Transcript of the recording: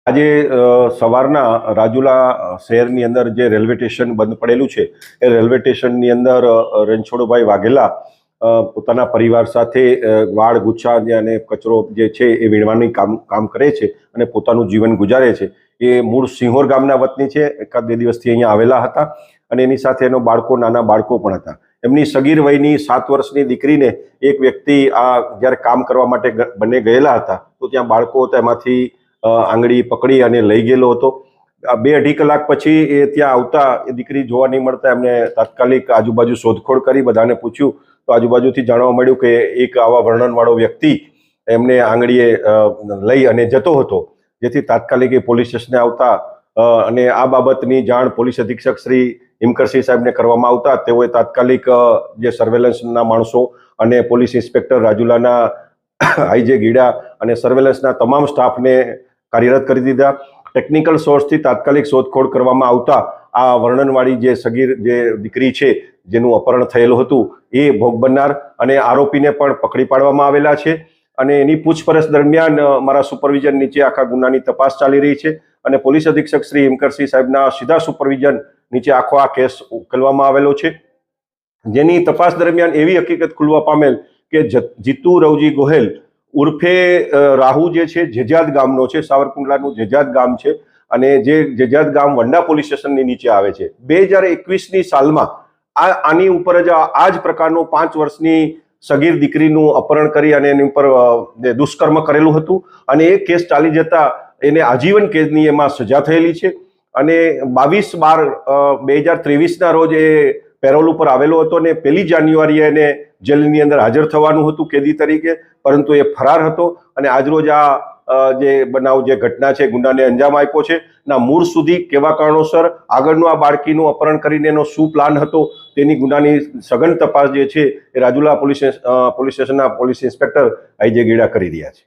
આજે સવારના રાજુલા શહેરની અંદર જે રેલવે સ્ટેશન બંધ પડેલું છે એ રેલવે સ્ટેશનની અંદર રણછોડભાઈ વાઘેલા પોતાના પરિવાર સાથે વાડ ગુચ્છા અને કચરો જે છે એ વીણવાની કામ કરે છે અને પોતાનું જીવન ગુજારે છે. એ મૂળ સિંહોર ગામના વતની છે. એકાદ બે દિવસથી અહીંયા આવેલા હતા અને એની સાથે એનો નાના બાળકો પણ હતા. એમની સગીર વયની 7 વર્ષની દીકરીને એક વ્યક્તિ જ્યારે કામ કરવા માટે બંને ગયેલા હતા તો ત્યાં બાળકો હતા, એમાંથી આંગળી પકડી અને લઈ ગયેલો હતો. 2-2.5 કલાક પછી એ ત્યાં આવતા એ દીકરી જોવા નહીં મળતા એમને તાત્કાલિક આજુબાજુ શોધખોળ કરી, બધાને પૂછ્યું તો આજુબાજુથી જાણવા મળ્યું કે એક આવા વર્ણનવાળો વ્યક્તિ એમને આંગળીએ લઈ અને જતો હતો, જેથી તાત્કાલિક એ પોલીસ સ્ટેશને આવતા અને આ બાબતની જાણ પોલીસ અધિક્ષક શ્રી હિમકરસિંહ સાહેબને કરવામાં આવતા તેઓએ તાત્કાલિક જે સર્વેલન્સના માણસો અને પોલીસ ઇન્સ્પેક્ટર રાજુલાના આઈજે ગીડા અને સર્વેલન્સના તમામ સ્ટાફને કાર્યરત કરી દીધા. ટેકનિકલ સોર્સથી તાત્કાલિક શોધખોળ કરવામાં આવતા આ વર્ણનવાળી જે સગીર જે દીકરી છે જેનું અપહરણ થયેલું હતું એ ભોગ બનનાર અને આરોપીને પણ પકડી પાડવામાં આવેલા છે અને એની પૂછપરછ દરમિયાન મારા સુપરવિઝન નીચે આખા ગુનાની તપાસ ચાલી રહી છે અને પોલીસ અધિક્ષક શ્રી હિમકરસિંહ સાહેબના સીધા સુપરવિઝન નીચે આખો આ કેસ ઉકેલવામાં આવેલો છે, જેની તપાસ દરમિયાન એવી હકીકત ખુલવા પામેલ કે જીતુ રવજી ગોહેલ ઉર્ફે રાહુ જે છે જેજાદ ગામનો છે, સાવરકુંડલાનું જેજાદ ગામ છે અને જે જેજાદ ગામ વંડા પોલીસ સ્ટેશનની નીચે આવે છે. 2021ની સાલમાં આની ઉપર જ આ જ પ્રકારનું 5 વર્ષની સગીર દીકરીનું અપહરણ કરી અને એની ઉપર દુષ્કર્મ કરેલું હતું અને એ કેસ ચાલી જતા એને આજીવન કેદની એમાં સજા થયેલી છે અને 22/12/2023ના રોજ એ પેરોલ ઉપર આવેલો હતો અને 1 જાન્યુઆરીએ એને જેલની અંદર હાજર થવાનું હતું કેદી તરીકે, પરંતુ એ ફરાર હતો અને આજરોજ આ જે બનાવ જે ઘટના છે ગુનાને અંજામ આપ્યો છે ના મૂળ સુધી કેવા કારણોસર આગળનું આ બાળકીનું અપહરણ કરીને એનો શું પ્લાન હતો તેની ગુનાની સઘન તપાસ જે છે એ રાજુલા પોલીસ સ્ટેશનના પોલીસ ઇન્સ્પેક્ટર આઈજે ગીડા કરી રહ્યા છે.